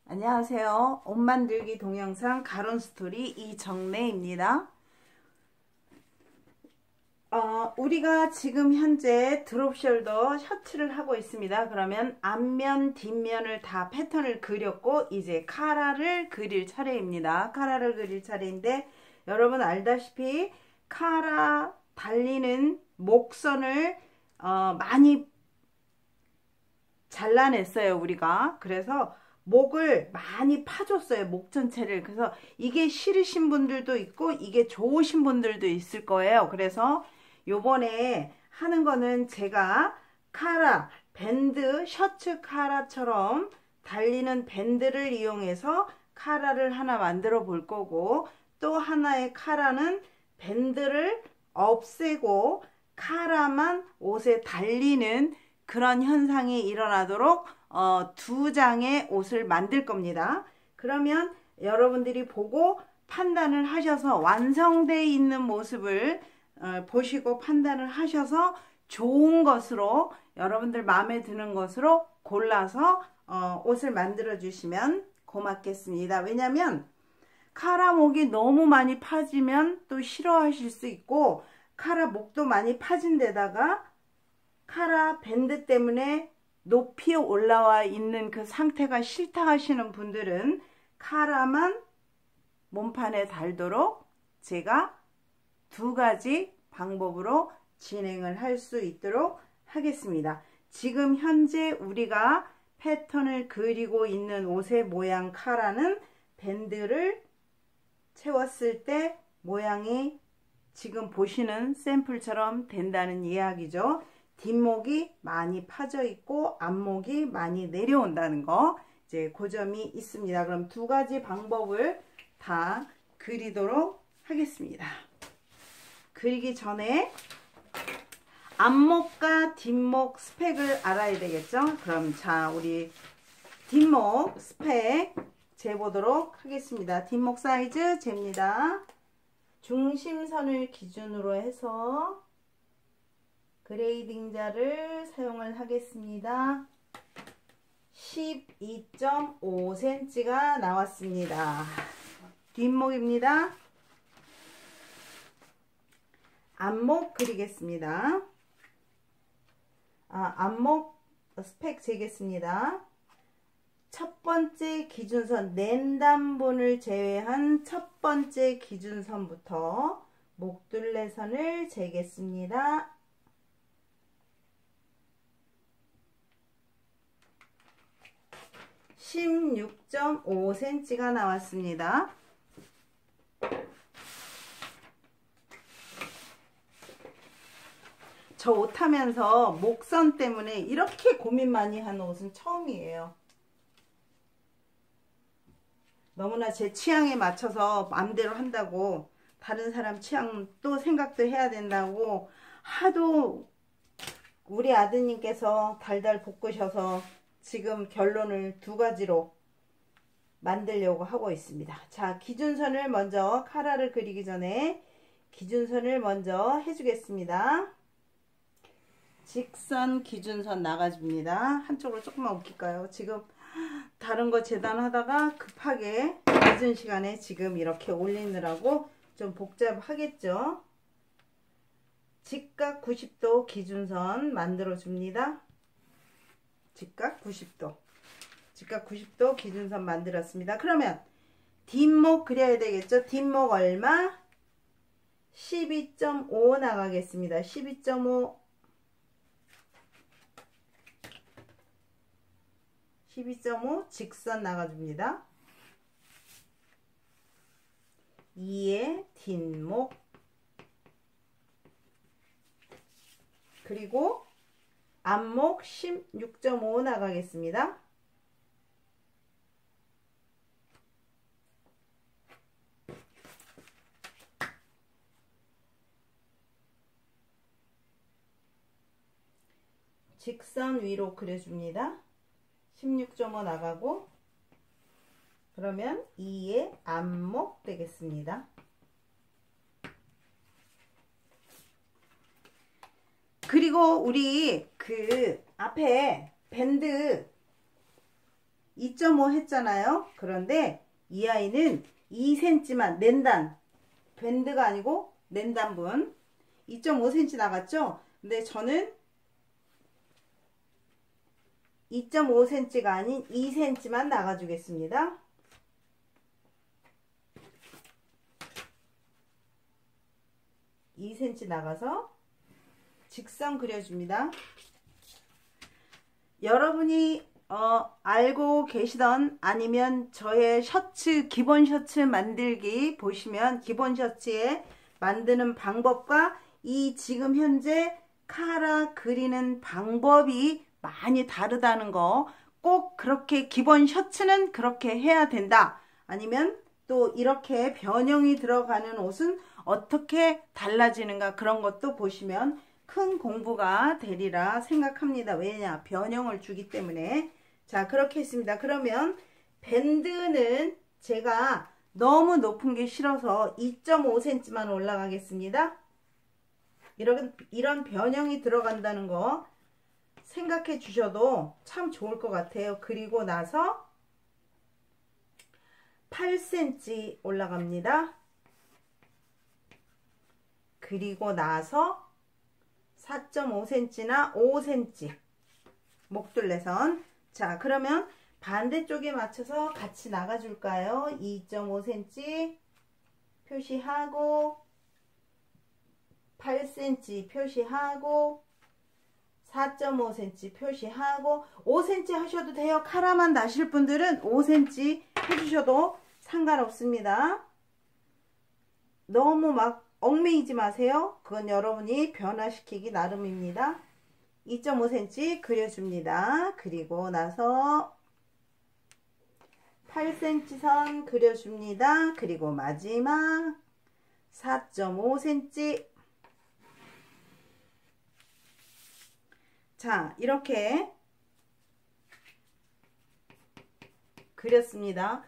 안녕하세요. 옷 만들기 동영상 가론스토리 이정래입니다. 우리가 지금 현재 드롭숄더 셔츠를 하고 있습니다. 그러면 앞면, 뒷면을 다 패턴을 그렸고 이제 카라를 그릴 차례입니다. 카라를 그릴 차례인데 여러분 알다시피 카라 달리는 목선을 많이 잘라냈어요 우리가. 그래서 목을 많이 파줬어요, 목 전체를. 그래서 이게 싫으신 분들도 있고 이게 좋으신 분들도 있을 거예요. 그래서 요번에 하는 거는 제가 카라 밴드, 셔츠 카라처럼 달리는 밴드를 이용해서 카라를 하나 만들어 볼 거고, 또 하나의 카라는 밴드를 없애고 카라만 옷에 달리는 그런 현상이 일어나도록 두 장의 옷을 만들 겁니다. 그러면 여러분들이 보고 판단을 하셔서 완성되어 있는 모습을 보시고 판단을 하셔서 좋은 것으로, 여러분들 마음에 드는 것으로 골라서 옷을 만들어 주시면 고맙겠습니다. 왜냐면 카라 목이 너무 많이 파지면 또 싫어하실 수 있고, 카라 목도 많이 파진 데다가 카라 밴드 때문에 높이 올라와 있는 그 상태가 싫다 하시는 분들은 카라만 몸판에 달도록 제가 두 가지 방법으로 진행을 할 수 있도록 하겠습니다. 지금 현재 우리가 패턴을 그리고 있는 옷의 모양 카라는 밴드를 채웠을 때 모양이 지금 보시는 샘플처럼 된다는 이야기죠. 뒷목이 많이 파져 있고 앞목이 많이 내려온다는 거, 이제 그 점이 있습니다. 그럼 두 가지 방법을 다 그리도록 하겠습니다. 그리기 전에 앞목과 뒷목 스펙을 알아야 되겠죠. 그럼 자, 우리 뒷목 스펙 재보도록 하겠습니다. 뒷목 사이즈 잽니다. 중심선을 기준으로 해서 그레이딩 자를 사용을 하겠습니다. 12.5cm가 나왔습니다. 뒷목입니다. 앞목 그리겠습니다. 앞목 스펙 재겠습니다. 첫 번째 기준선, 낸단본을 제외한 첫 번째 기준선부터 목둘레선을 재겠습니다. 16.5cm가 나왔습니다. 저 옷 하면서 목선 때문에 이렇게 고민 많이 하는 옷은 처음이에요. 너무나 제 취향에 맞춰서 마음대로 한다고, 다른 사람 취향 또 생각도 해야 된다고 하도 우리 아드님께서 달달 볶으셔서 지금 결론을 두 가지로 만들려고 하고 있습니다. 자, 기준선을 먼저, 카라를 그리기 전에 기준선을 먼저 해주겠습니다. 직선 기준선 나가줍니다. 한쪽으로 조금만 옮길까요? 지금 다른 거 재단하다가 급하게 늦은 시간에 지금 이렇게 올리느라고 좀 복잡하겠죠. 직각 90도 기준선 만들어 줍니다. 직각 90도 기준선 만들었습니다. 그러면 뒷목 그려야 되겠죠. 뒷목 얼마? 12.5 나가겠습니다. 12.5 직선 나가줍니다. 2의 뒷목, 그리고 앞목 16.5 나가겠습니다. 직선 위로 그려줍니다. 16.5 나가고, 그러면 2의 앞목 되겠습니다. 그리고 우리 그 앞에 밴드 2.5 했잖아요. 그런데 이 아이는 2cm만 낸단, 밴드가 아니고 낸단분 2.5cm 나갔죠. 근데 저는 2.5cm가 아닌 2cm만 나가주겠습니다. (2cm) 나가서 직선 그려줍니다. 여러분이 알고 계시던 아니면 저의 셔츠, 기본 셔츠 만들기 보시면 기본 셔츠에 만드는 방법과 이 지금 현재 카라 그리는 방법이 많이 다르다는 거, 꼭 그렇게 기본 셔츠는 그렇게 해야 된다. 아니면 또 이렇게 변형이 들어가는 옷은 어떻게 달라지는가, 그런 것도 보시면 큰 공부가 되리라 생각합니다. 왜냐? 변형을 주기 때문에. 자, 그렇게 했습니다. 그러면 밴드는 제가 너무 높은 게 싫어서 2.5cm만 올라가겠습니다. 이런 변형이 들어간다는 거 생각해 주셔도 참 좋을 것 같아요. 그리고 나서 8cm 올라갑니다. 그리고 나서 4.5cm나 5cm 목둘레선. 자, 그러면 반대쪽에 맞춰서 같이 나가줄까요? 2.5cm 표시하고 8cm 표시하고 4.5cm 표시하고 5cm 하셔도 돼요. 카라만 나실 분들은 5cm 해주셔도 상관없습니다. 너무 막 얽매이지 마세요. 그건 여러분이 변화시키기 나름입니다. 2.5cm 그려줍니다. 그리고 나서 8cm 선 그려줍니다. 그리고 마지막 4.5cm. 자, 이렇게 그렸습니다.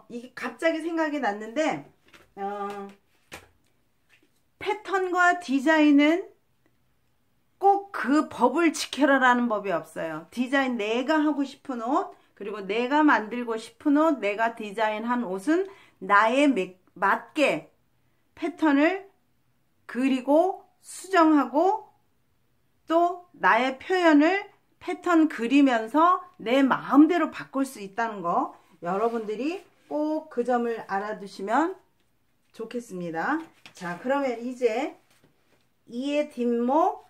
이게 갑자기 생각이 났는데 패턴과 디자인은 꼭 그 법을 지켜라 라는 법이 없어요. 디자인, 내가 하고 싶은 옷, 그리고 내가 만들고 싶은 옷, 내가 디자인한 옷은 나에 맞게 패턴을 그리고 수정하고 또 나의 표현을 패턴 그리면서 내 마음대로 바꿀 수 있다는 거, 여러분들이 꼭 그 점을 알아두시면 좋겠습니다. 자, 그러면 이제 2의 뒷목,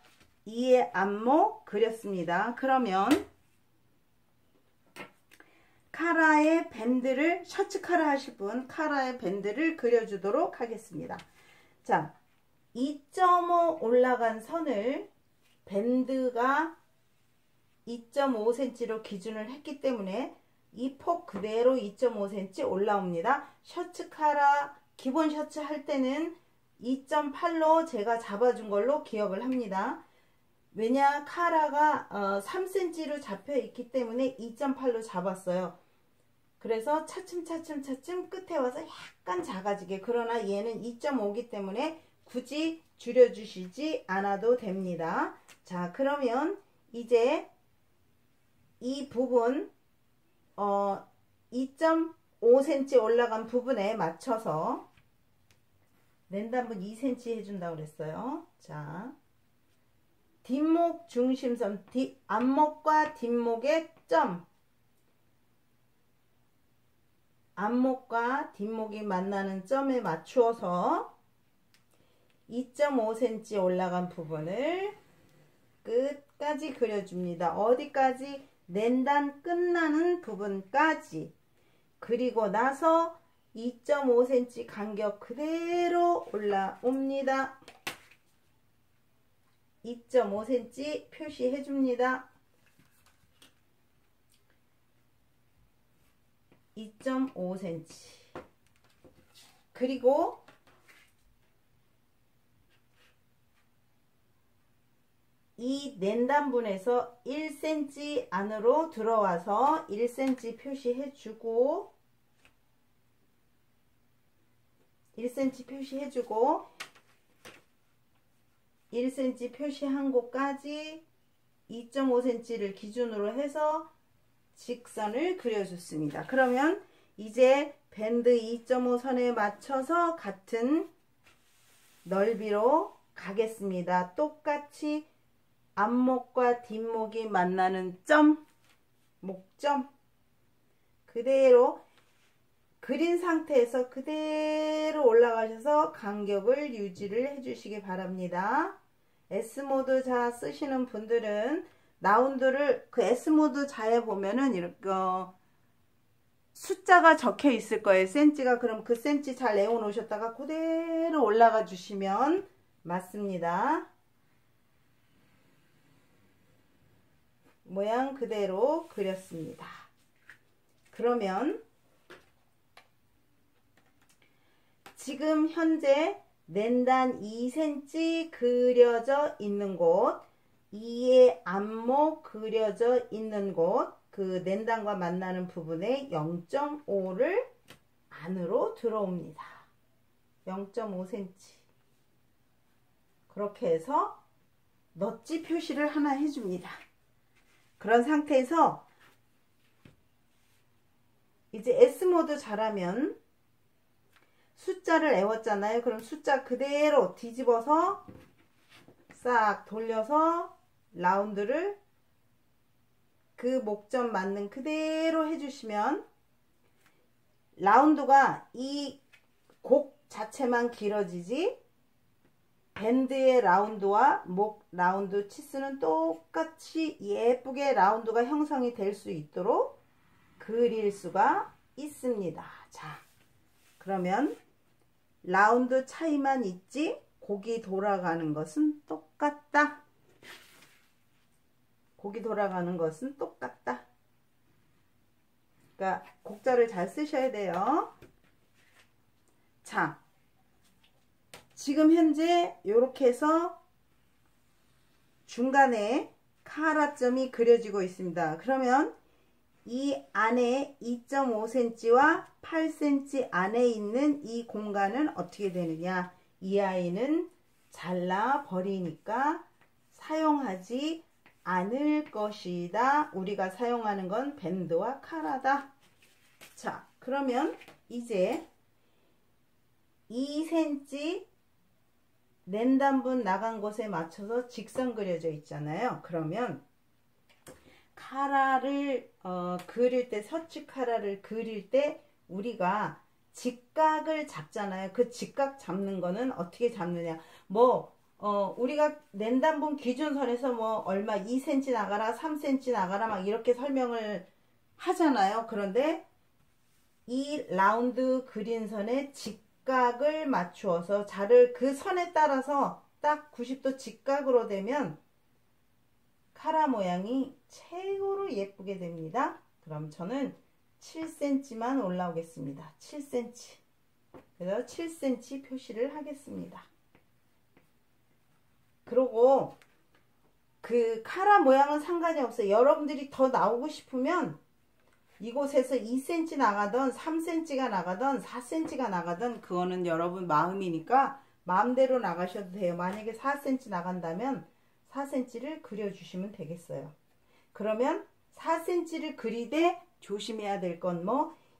2의 앞목 그렸습니다. 그러면 카라의 밴드를, 셔츠 카라 하실 분 카라의 밴드를 그려주도록 하겠습니다. 자, 2.5 올라간 선을 밴드가 2.5cm로 기준을 했기 때문에 이 폭 그대로 2.5cm 올라옵니다. 셔츠 카라 기본 셔츠 할 때는 2.8로 제가 잡아준 걸로 기억을 합니다. 왜냐, 카라가 3cm로 잡혀 있기 때문에 2.8로 잡았어요. 그래서 차츰 끝에 와서 약간 작아지게. 그러나 얘는 2.5기 때문에 굳이 줄여주시지 않아도 됩니다. 자, 그러면 이제 이 부분 2.5cm 올라간 부분에 맞춰서 낸단분 2cm 해준다고 그랬어요. 자, 뒷목 중심선, 앞목과 뒷목의 점, 앞목과 뒷목이 만나는 점에 맞추어서 2.5cm 올라간 부분을 끝까지 그려줍니다. 어디까지? 낸단 끝나는 부분까지. 그리고 나서 2.5cm 간격 그대로 올라옵니다. 2.5cm 표시해 줍니다. 2.5cm. 그리고 이 낸단분에서 1cm 안으로 들어와서 1cm 표시해 주고 1cm 표시해 주고 1cm 표시한 곳까지 2.5cm를 기준으로 해서 직선을 그려줬습니다. 그러면 이제 밴드 2.5선에 맞춰서 같은 넓이로 가겠습니다. 똑같이 앞목과 뒷목이 만나는 점, 목점 그대로 그린 상태에서 그대로 올라가셔서 간격을 유지를 해주시기 바랍니다. S모드 자 쓰시는 분들은 라운드를 그 S모드 자에 보면은 이렇게 숫자가 적혀 있을 거예요. 센치가. 그럼 그 센치 잘 내어 놓으셨다가 그대로 올라가 주시면 맞습니다. 모양 그대로 그렸습니다. 그러면 지금 현재 낸단 2cm 그려져 있는 곳, 2의 앞목 그려져 있는 곳, 그 낸단과 만나는 부분에 0.5를 안으로 들어옵니다. 0.5cm. 그렇게 해서 넛지 표시를 하나 해줍니다. 그런 상태에서 이제 S모드 잘하면 숫자를 외웠잖아요. 그럼 숫자 그대로 뒤집어서 싹 돌려서 라운드를 그 목점 맞는 그대로 해주시면 라운드가 이 곡 자체만 길어지지 밴드의 라운드와 목 라운드 치수는 똑같이 예쁘게 라운드가 형성이 될 수 있도록 그릴 수가 있습니다. 자, 그러면 라운드 차이만 있지 곡이 돌아가는 것은 똑같다. 곡이 돌아가는 것은 똑같다. 그러니까 곡자를 잘 쓰셔야 돼요. 자, 지금 현재 이렇게 해서 중간에 카라점이 그려지고 있습니다. 그러면 이 안에 2.5cm와 8cm 안에 있는 이 공간은 어떻게 되느냐? 이 아이는 잘라 버리니까 사용하지 않을 것이다. 우리가 사용하는 건 밴드와 카라다. 자, 그러면 이제 2cm 랜단분 나간 곳에 맞춰서 직선 그려져 있잖아요. 그러면 카라를 그릴 때, 서치 카라를 그릴 때 우리가 직각을 잡잖아요. 그 직각 잡는 거는 어떻게 잡느냐? 우리가 랜단분 기준선에서 얼마 2cm 나가라, 3cm 나가라 막 이렇게 설명을 하잖아요. 그런데 이 라운드 그린선에 직각을 맞추어서 자를 그 선에 따라서 딱 90도 직각으로 되면 카라 모양이 최고로 예쁘게 됩니다. 그럼 저는 7cm만 올라오겠습니다. 7cm. 그래서 7cm 표시를 하겠습니다. 그리고 그 카라 모양은 상관이 없어요. 여러분들이 더 나오고 싶으면 이곳에서 2cm 나가던 3cm가 나가던 4cm가 나가던 그거는 여러분 마음이니까 마음대로 나가셔도 돼요. 만약에 4cm 나간다면 4cm를 그려주시면 되겠어요. 그러면 4cm를 그리되 조심해야 될 건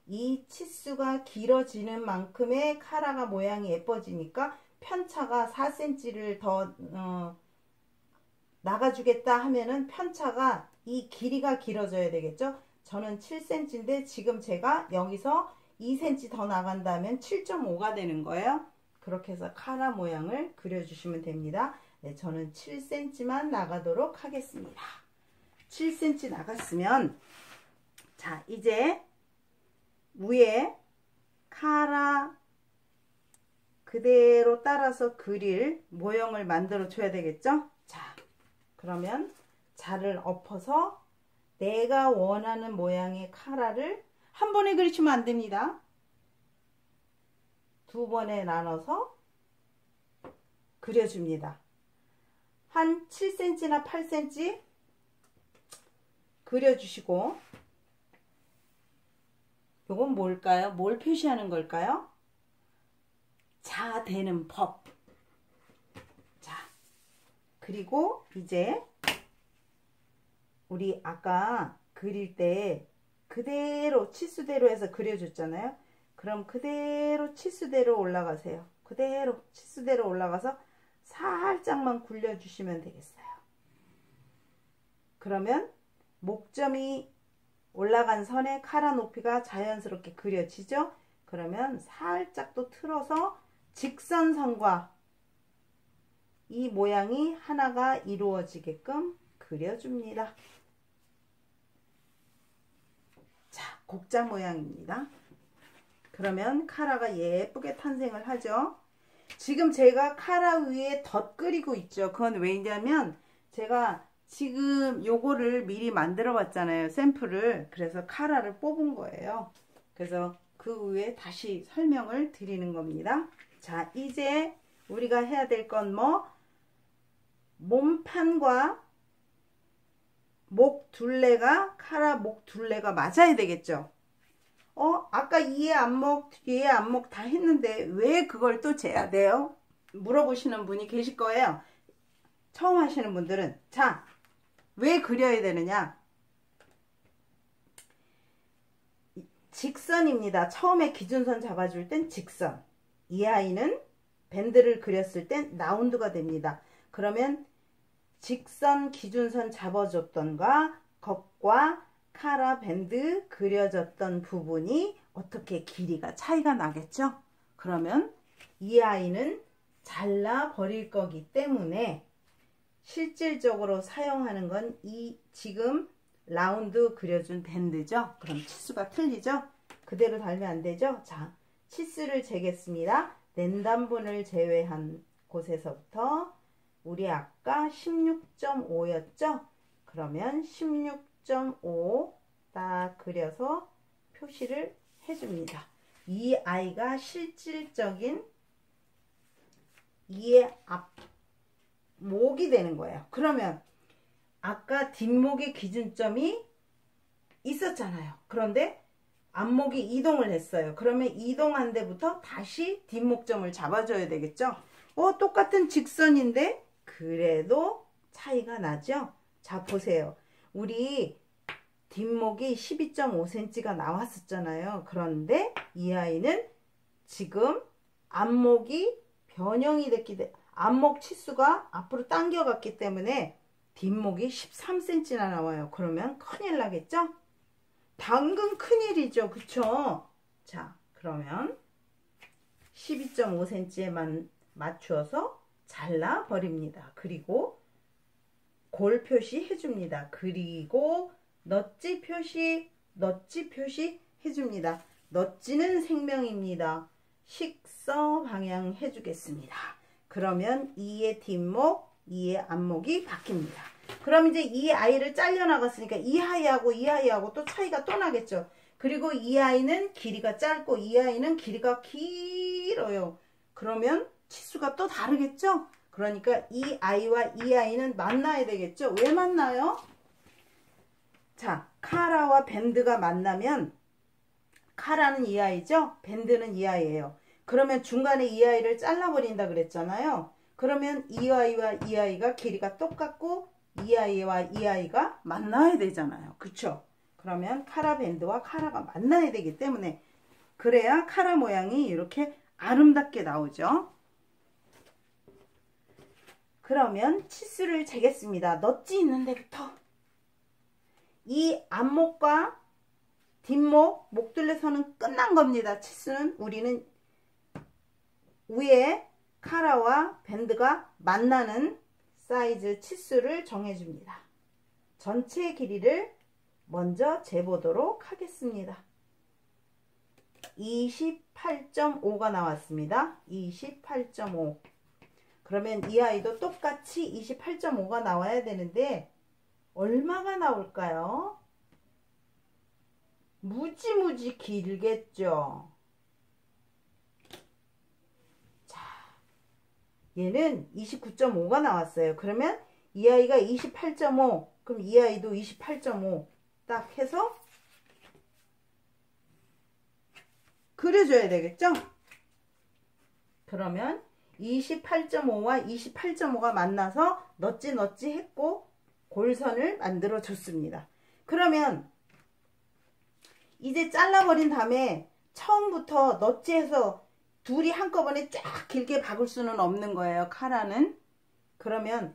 이 치수가 길어지는 만큼의 카라가 모양이 예뻐지니까 편차가 4cm를 더 나가주겠다 하면은 편차가 이 길이가 길어져야 되겠죠. 저는 7cm인데 지금 제가 여기서 2cm 더 나간다면 7.5가 되는 거예요. 그렇게 해서 카라 모양을 그려주시면 됩니다. 네, 저는 7cm만 나가도록 하겠습니다. 7cm 나갔으면 자, 이제 위에 카라 그대로 따라서 그릴 모형을 만들어 줘야 되겠죠. 자, 그러면 자를 엎어서 내가 원하는 모양의 카라를 한 번에 그리시면 안 됩니다. 두 번에 나눠서 그려줍니다. 한 7cm나 8cm 그려주시고, 요건 뭘까요? 뭘 표시하는 걸까요? 자 되는 법. 자, 그리고 이제 우리 아까 그릴 때 그대로 치수대로 해서 그려줬잖아요. 그럼 그대로 치수대로 올라가세요. 그대로 치수대로 올라가서 살짝만 굴려주시면 되겠어요. 그러면 목점이 올라간 선에 카라 높이가 자연스럽게 그려지죠. 그러면 살짝 또 틀어서 직선선과 이 모양이 하나가 이루어지게끔 그려줍니다. 자, 곡자 모양입니다. 그러면 카라가 예쁘게 탄생을 하죠. 지금 제가 카라 위에 덧 그리고 있죠. 그건 왜냐면 제가 지금 요거를 미리 만들어 봤잖아요. 샘플을. 그래서 카라를 뽑은 거예요. 그래서 그 위에 다시 설명을 드리는 겁니다. 자, 이제 우리가 해야 될 건 뭐? 몸판과 목 둘레가 카라 목 둘레가 맞아야 되겠죠. 아까 이에 안목 뒤에 안목 다 했는데 왜 그걸 또 재야 돼요? 물어보시는 분이 계실 거예요. 처음 하시는 분들은. 자, 왜 그려야 되느냐? 직선입니다. 처음에 기준선 잡아줄 땐 직선. 이 아이는 밴드를 그렸을 땐 라운드가 됩니다. 그러면 직선 기준선 잡아줬던가 겉과 카라 밴드 그려졌던 부분이 어떻게 길이가 차이가 나겠죠? 그러면 이 아이는 잘라 버릴 거기 때문에 실질적으로 사용하는 건 이 지금 라운드 그려준 밴드죠. 그럼 치수가 틀리죠? 그대로 달면 안 되죠? 자, 치수를 재겠습니다. 랜단분을 제외한 곳에서부터 우리 아까 16.5였죠? 그러면 16.5 딱 그려서 표시를 해줍니다. 이 아이가 실질적인 이의 앞목이 되는 거예요. 그러면 아까 뒷목의 기준점이 있었잖아요. 그런데 앞목이 이동을 했어요. 그러면 이동한 데부터 다시 뒷목점을 잡아줘야 되겠죠. 똑같은 직선인데 그래도 차이가 나죠. 자, 보세요. 우리 뒷목이 12.5cm가 나왔었잖아요. 그런데 이 아이는 지금 앞목이 변형이 됐기 때문에 앞목 치수가 앞으로 당겨갔기 때문에 뒷목이 13cm나 나와요. 그러면 큰일 나겠죠? 당근 큰일이죠. 그쵸? 자, 그러면 12.5cm에만 맞추어서 잘라 버립니다. 그리고 골 표시 해줍니다. 그리고 넛지 표시 해줍니다. 넛지는 생명입니다. 식서 방향 해주겠습니다. 그러면 이의 뒷목, 이의 앞목이 바뀝니다. 그럼 이제 이 아이를 잘려 나갔으니까 이 아이하고 또 차이가 또 나겠죠. 그리고 이 아이는 길이가 짧고 이 아이는 길이가 길어요. 그러면 치수가 또 다르겠죠. 그러니까 이 아이와 이 아이는 만나야 되겠죠. 왜 만나요? 자, 카라와 밴드가 만나면 카라는 이 아이죠. 밴드는 이 아이예요. 그러면 중간에 이 아이를 잘라버린다 그랬잖아요. 그러면 이 아이와 이 아이가 길이가 똑같고 이 아이와 이 아이가 만나야 되잖아요. 그쵸? 그러면 카라 밴드와 카라가 만나야 되기 때문에 그래야 카라 모양이 이렇게 아름답게 나오죠. 그러면 치수를 재겠습니다. 넛지 있는 데부터 이 앞목과 뒷목, 목둘레선은 끝난 겁니다. 치수는 우리는 위에 카라와 밴드가 만나는 사이즈 치수를 정해줍니다. 전체 길이를 먼저 재보도록 하겠습니다. 28.5가 나왔습니다. 28.5. 그러면 이 아이도 똑같이 28.5가 나와야 되는데 얼마가 나올까요? 무지무지 길겠죠. 자, 얘는 29.5가 나왔어요. 그러면 이 아이가 28.5, 그럼 이 아이도 28.5 딱 해서 그려줘야 되겠죠? 그러면 28.5와 28.5가 만나서 넛지 했고 골선을 만들어 줬습니다. 그러면 이제 잘라버린 다음에 처음부터 넛지에서 둘이 한꺼번에 쫙 길게 박을 수는 없는 거예요. 카라는. 그러면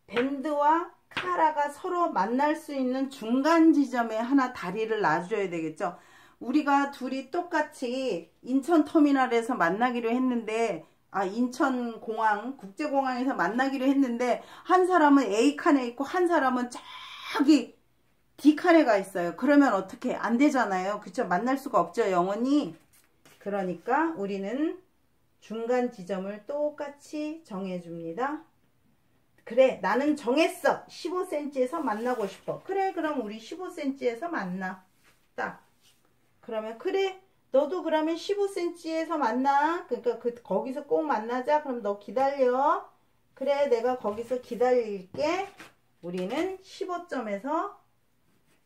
밴드와 카라가 서로 만날 수 있는 중간 지점에 하나 다리를 놔줘야 되겠죠. 우리가 둘이 똑같이 인천터미널에서 만나기로 했는데 인천공항 국제공항에서 만나기로 했는데 한 사람은 A칸에 있고 한 사람은 저기 D칸에 가 있어요. 그러면 어떻게 안 되잖아요. 그쵸? 만날 수가 없죠. 영원히. 그러니까 우리는 중간 지점을 똑같이 정해줍니다. 그래, 나는 정했어. 15cm에서 만나고 싶어. 그래, 그럼 우리 15cm에서 만나. 딱. 그러면 그래, 너도 그러면 15cm에서 만나. 그러니까 거기서 꼭 만나자. 그럼 너 기다려. 그래, 내가 거기서 기다릴게. 우리는 15점에서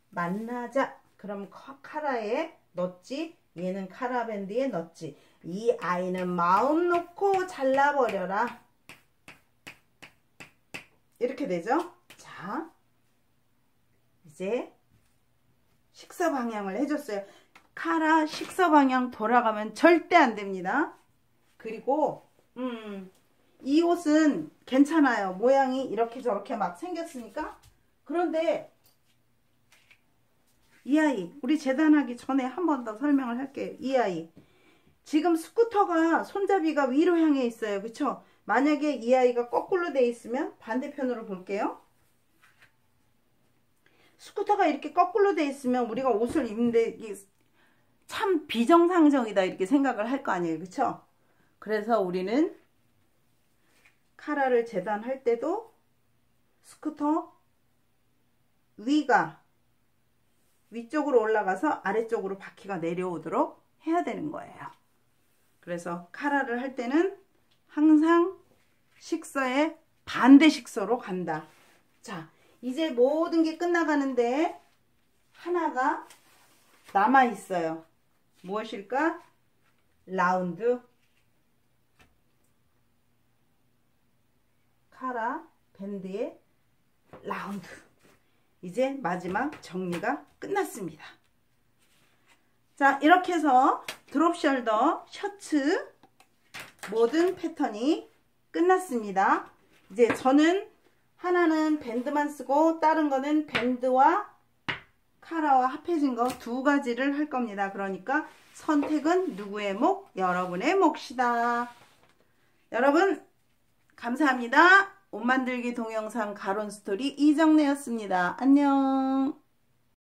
만나자. 그럼 카라에 넣었지. 얘는 카라밴드에 넣었지. 이 아이는 마음 놓고 잘라버려라. 이렇게 되죠. 자, 이제 식사 방향을 해줬어요. 카라 식사 방향 돌아가면 절대 안 됩니다. 그리고 이 옷은 괜찮아요. 모양이 이렇게 저렇게 막 생겼으니까. 그런데 이 아이, 우리 재단하기 전에 한 번 더 설명을 할게요. 이 아이, 지금 스쿠터가 손잡이가 위로 향해 있어요. 그쵸? 만약에 이 아이가 거꾸로 돼 있으면 반대편으로 볼게요. 스쿠터가 이렇게 거꾸로 돼 있으면 우리가 옷을 입는데 참 비정상적이다 이렇게 생각을 할 거 아니에요. 그쵸? 그래서 우리는 카라를 재단할 때도 스쿠터 위가 위쪽으로 올라가서 아래쪽으로 바퀴가 내려오도록 해야 되는 거예요. 그래서 카라를 할 때는 항상 식서의 반대 식서로 간다. 자, 이제 모든 게 끝나가는데 하나가 남아 있어요. 무엇일까? 라운드. 카라 밴드의 라운드. 이제 마지막 정리가 끝났습니다. 자, 이렇게 해서 드롭숄더 셔츠 모든 패턴이 끝났습니다. 이제 저는 하나는 밴드만 쓰고 다른 거는 밴드와 카라와 합해진 거 두 가지를 할 겁니다. 그러니까 선택은 누구의 몫? 여러분의 몫이다. 여러분 감사합니다. 옷 만들기 동영상 가론 스토리 이정래였습니다. 안녕.